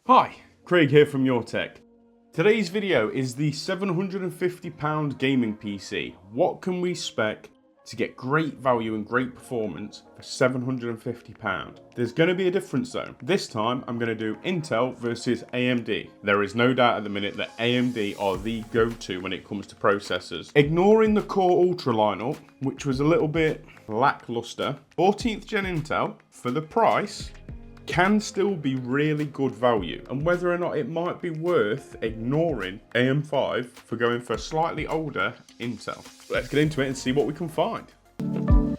Hi, Craig here from Your Tech. Today's video is the £750 gaming PC. What can we spec to get great value and great performance for £750? There's going to be a difference though. This time I'm going to do Intel versus AMD. There is no doubt at the minute that AMD are the go-to when it comes to processors. Ignoring the Core Ultra lineup, which was a little bit lackluster, 14th gen Intel for the price can still be really good value, and whether or not it might be worth ignoring AM5 for going for a slightly older Intel. Let's get into it and see what we can find. I'm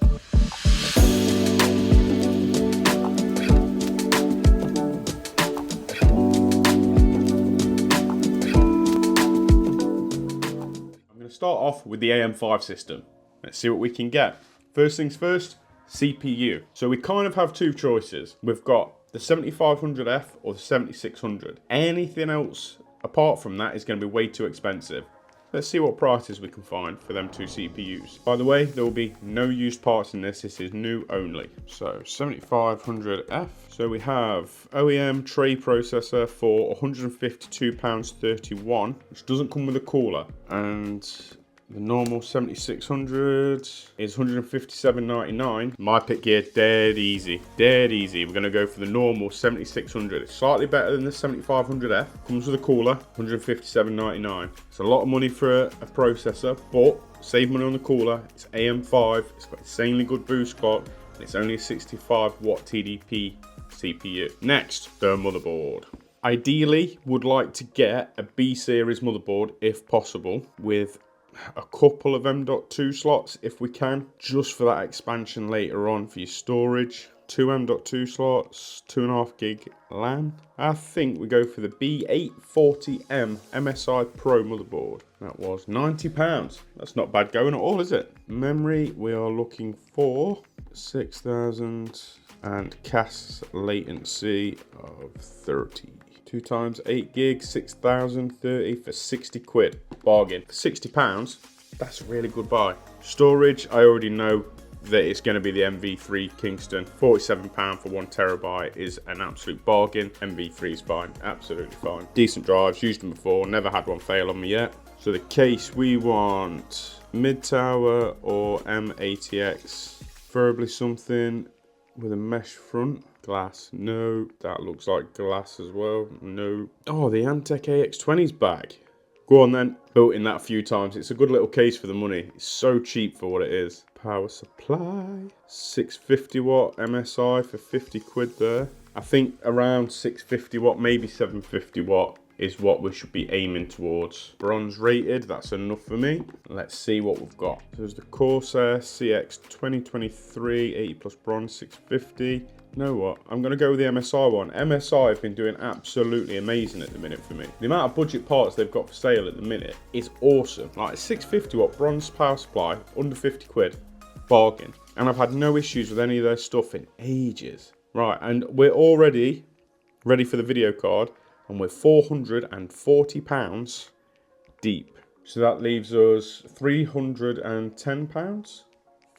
going to start off with the AM5 system. Let's see what we can get. First things first, CPU. So we kind of have two choices. We've got the 7500F or the 7600. Anything else apart from that is going to be way too expensive. Let's see what prices we can find for them two CPUs. By the way, there will be no used parts in this. This is new only. So 7500F. So we have OEM tray processor for £152.31, which doesn't come with a cooler. And the normal 7600 is £157.99. My pick here, dead easy. Dead easy. We're going to go for the normal 7600. It's slightly better than the 7500F. Comes with a cooler, £157.99. It's a lot of money for a processor, but save money on the cooler. It's AM5. It's got insanely good boost clock, and it's only a 65 watt TDP CPU. Next, the motherboard. Ideally, would like to get a B series motherboard if possible, with a couple of M.2 slots if we can, just for that expansion later on for your storage. 2 M.2 slots, 2.5 gig LAN. I think we go for the B840M MSI Pro motherboard. That was £90. That's not bad going at all, is it? Memory, we are looking for 6000 and cache latency of 30. 2 times 8 gig, 6030 for 60 quid. Bargain. For £60, that's a really good buy. Storage, I already know that it's going to be the MV3 Kingston. £47 for 1 terabyte is an absolute bargain. MV3 is fine, absolutely fine. Decent drives, used them before, never had one fail on me yet. So the case, we want mid-tower or M80X, preferably something with a mesh front. Glass, no. That looks like glass as well, no. Oh, the Antec AX20's back. Go on then. Built in that a few times. It's a good little case for the money. It's so cheap for what it is. Power supply, 650 watt MSI for 50 quid there. I think around 650 watt, maybe 750 watt is what we should be aiming towards. Bronze rated, that's enough for me. Let's see what we've got. So there's the Corsair CX 2023, 80 plus bronze, 650. You know what? I'm going to go with the MSI one. MSI have been doing absolutely amazing at the minute for me. The amount of budget parts they've got for sale at the minute is awesome. Like 650 watt bronze power supply, under 50 quid. Bargain. And I've had no issues with any of their stuff in ages. Right, and we're already ready for the video card, and we're £440 deep. So that leaves us £310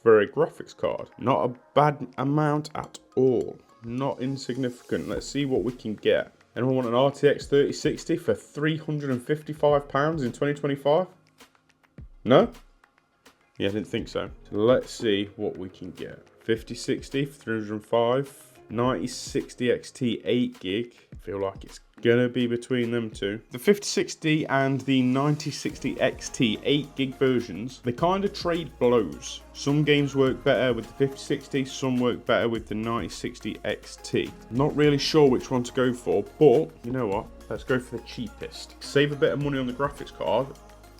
for a graphics card. Not a bad amount at all. Not insignificant. Let's see what we can get. Anyone want an RTX 3060 for £355 in 2025? No? Yeah, I didn't think so. So let's see what we can get. 5060 for 305. 9060 XT 8 gig. I feel like it's gonna be between them two. The 5060 and the 9060 XT 8 gig versions, they kind of trade blows. Some games work better with the 5060, some work better with the 9060 XT. Not really sure which one to go for, but you know what? Let's go for the cheapest. Save a bit of money on the graphics card,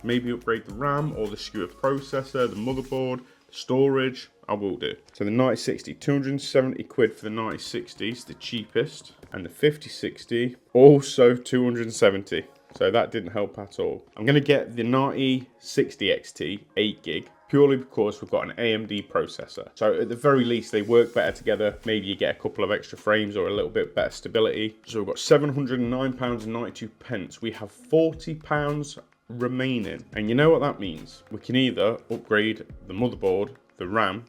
maybe upgrade the RAM or the skewer processor, the motherboard, the storage. I will do. So the 9060, 270 quid for the 9060 is the cheapest, and the 5060 also 270. So that didn't help at all. I'm going to get the 9060 XT 8 gig purely because we've got an AMD processor. So at the very least, they work better together. Maybe you get a couple of extra frames or a little bit better stability. So we've got £709.92. We have £40 remaining. And you know what that means? We can either upgrade the motherboard, the RAM,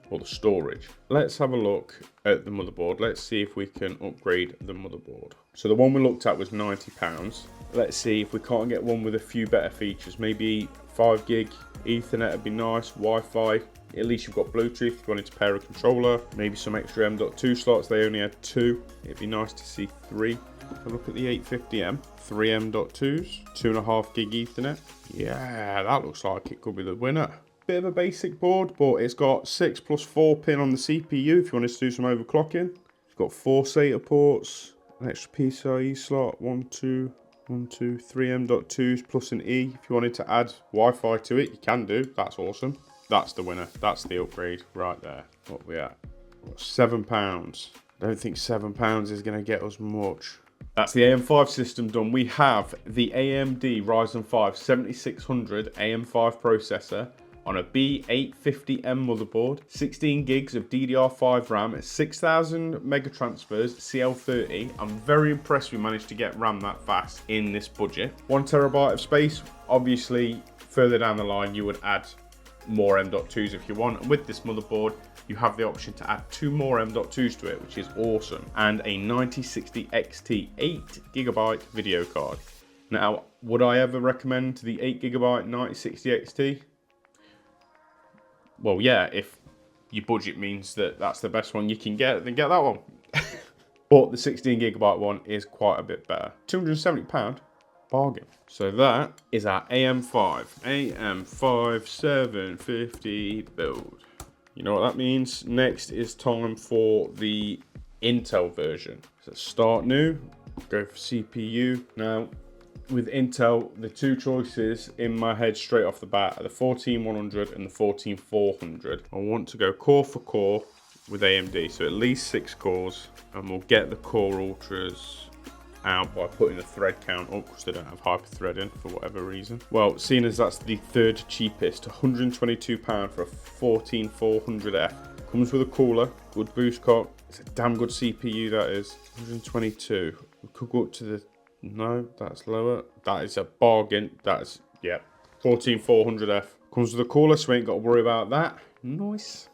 or the storage. Let's have a look at the motherboard. Let's see if we can upgrade the motherboard. So the one we looked at was £90. Let's see if we can't get one with a few better features. Maybe 5 gig Ethernet would be nice, Wi-Fi. At least you've got Bluetooth if you wanted to pair a controller. Maybe some extra M.2 slots. They only had 2. It'd be nice to see 3. Have a look at the 850M. 3 M.2s, 2.5 gig Ethernet. Yeah, that looks like it could be the winner. Bit of a basic board, but it's got 6 plus 4 pin on the CPU if you wanted to do some overclocking. It's got 4 SATA ports, an extra PCIe slot, 1, 2, 3 M.2s plus an E. If you wanted to add Wi-Fi to it, you can do. That's awesome. That's the winner. That's the upgrade right there. What are we at? £7. I don't think £7 is going to get us much. That's the AM5 system done. We have the AMD Ryzen 5 7600 AM5 processor on a B850M motherboard, 16 gigs of DDR5 RAM, 6,000 mega transfers, CL30. I'm very impressed we managed to get RAM that fast in this budget. 1 terabyte of space. Obviously, further down the line, you would add more M.2s if you want. And with this motherboard, you have the option to add 2 more M.2s to it, which is awesome. And a 9060 XT 8GB video card. Now, would I ever recommend the 8GB 9060 XT? Well, yeah, if your budget means that that's the best one you can get, then get that one. But the 16GB one is quite a bit better. £270, bargain. So that is our AM5 750 build. You know what that means? Next is time for the Intel version. So start new, go for CPU. Now, with Intel, the 2 choices in my head straight off the bat are the 14100 and the 14400. I want to go core for core with AMD, so at least 6 cores, and we'll get the Core Ultras out by putting the thread count up because they don't have hyper-threading for whatever reason. Well, seeing as that's the 3rd cheapest, £122 for a 14400F. Comes with a cooler, good boost clock. It's a damn good CPU, that is. 122. We could go up to the... No, that's lower. That is a bargain. That's, yeah, 14400F. Comes with a cooler, so we ain't got to worry about that. Nice.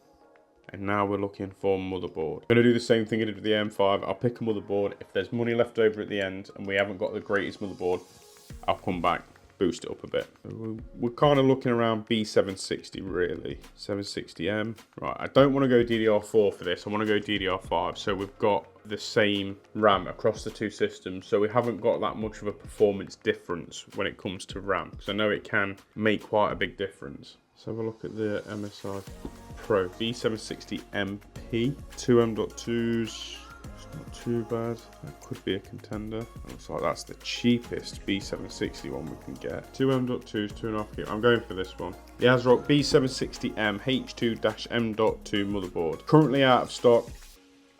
And now we're looking for motherboard. I'm going to do the same thing I did with the M5. I'll pick a motherboard. If there's money left over at the end and we haven't got the greatest motherboard, I'll come back, boost it up a bit. We're kind of looking around B760 really. 760M. Right, I don't want to go DDR4 for this. I want to go DDR5. So we've got the same RAM across the 2 systems. So we haven't got that much of a performance difference when it comes to RAM. Because I know it can make quite a big difference. Let's have a look at the MSI Pro B760MP. 2 M.2s. It's not too bad. That could be a contender. Looks like that's the cheapest B760 one we can get. 2 M.2s, 2.5 gig. I'm going for this one. The ASRock B760M H2-M.2 motherboard. Currently out of stock.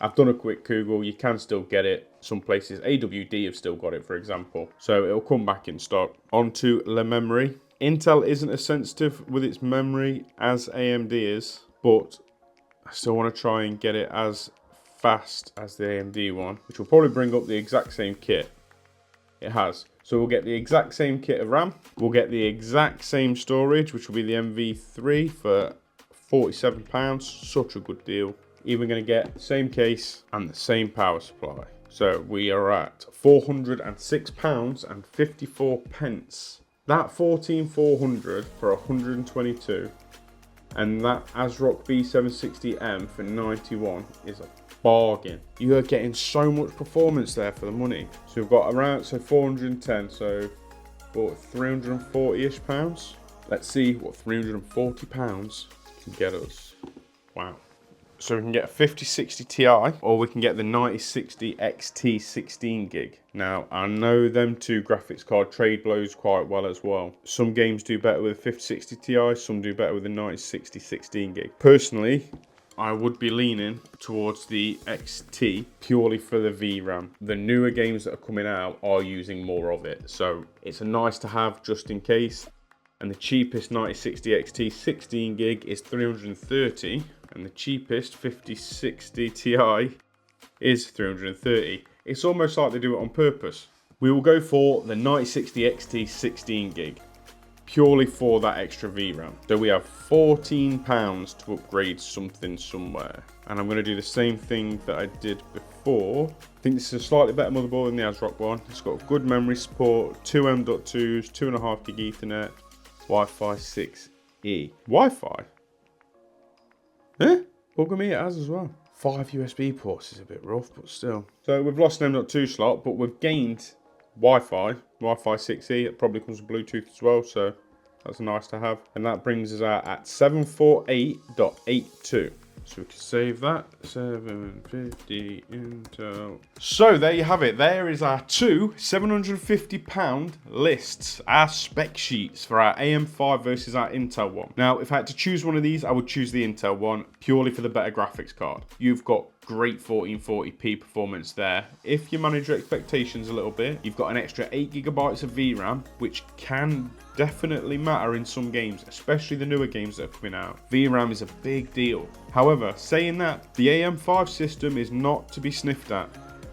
I've done a quick Google. You can still get it. Some places, AWD have still got it, for example. So it'll come back in stock. Onto the memory. Intel isn't as sensitive with its memory as AMD is, but I still want to try and get it as fast as the AMD one, which will probably bring up the exact same kit. It has. So we'll get the exact same kit of RAM. We'll get the exact same storage, which will be the MV3 for £47. Such a good deal. Even going to get the same case and the same power supply. So we are at £406.54. That 14400 for 122 and that ASRock B760M for 91 is a bargain. You are getting so much performance there for the money. So we've got around 410, so about 340-ish pounds. Let's see what 340 pounds can get us. Wow. So we can get a 5060 Ti or we can get the 9060 XT 16 gig. Now, I know them 2 graphics card trade blows quite well as well. Some games do better with a 5060 Ti, some do better with a 9060 16 gig. Personally, I would be leaning towards the XT purely for the VRAM. The newer games that are coming out are using more of it. So it's a nice to have just in case. And the cheapest 9060 XT 16 gig is 330. And the cheapest 5060 Ti is 330. It's almost like they do it on purpose. We will go for the 9060 XT 16 gig. purely for that extra VRAM. So we have £14 to upgrade something somewhere. And I'm going to do the same thing that I did before. I think this is a slightly better motherboard than the ASRock one. It's got good memory support, 2 M.2s, 2.5 gig Ethernet, Wi-Fi 6E. Wi-Fi? Eh? Bugger me, it has as well. 5 USB ports is a bit rough, but still. So we've lost an M.2 slot, but we've gained Wi-Fi 6E. It probably comes with Bluetooth as well, so that's nice to have. And that brings us out at 748.82. So we can save that. 750 Intel. So there you have it. There is our two £750 lists, our spec sheets for our AM5 versus our Intel one. Now, if I had to choose one of these, I would choose the Intel one purely for the better graphics card. You've got great 1440p performance there. If you manage your expectations a little bit, you've got an extra 8GB of VRAM, which can definitely matter in some games, especially the newer games that are coming out. VRAM is a big deal. However, saying that, the AM5 system is not to be sniffed at.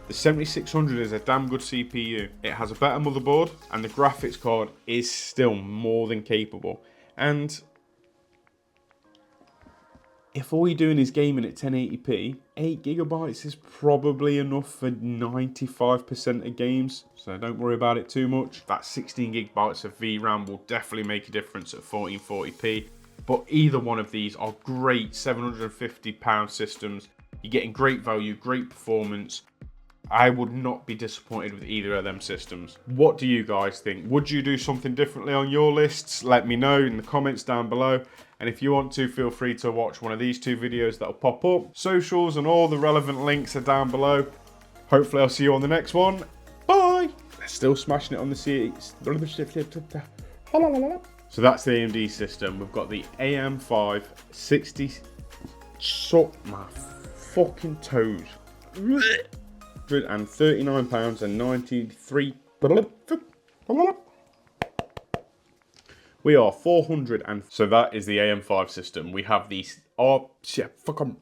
The 7600 is a damn good CPU. It has a better motherboard, and the graphics card is still more than capable. And if all you're doing is gaming at 1080p, 8GB is probably enough for 95% of games, so don't worry about it too much. That 16GB of VRAM will definitely make a difference at 1440p, but either one of these are great £750 systems. You're getting great value, great performance. I would not be disappointed with either of them systems. What do you guys think? Would you do something differently on your lists? Let me know in the comments down below. And if you want to, feel free to watch one of these two videos that'll pop up. Socials and all the relevant links are down below. Hopefully I'll see you on the next one. Bye! They're still smashing it on the seats. So that's the AMD system. We've got the AM5 60... So, my fucking toes. £139.93. We are 400 and so that is the AM5 system. We have these. Oh shit! Fucking.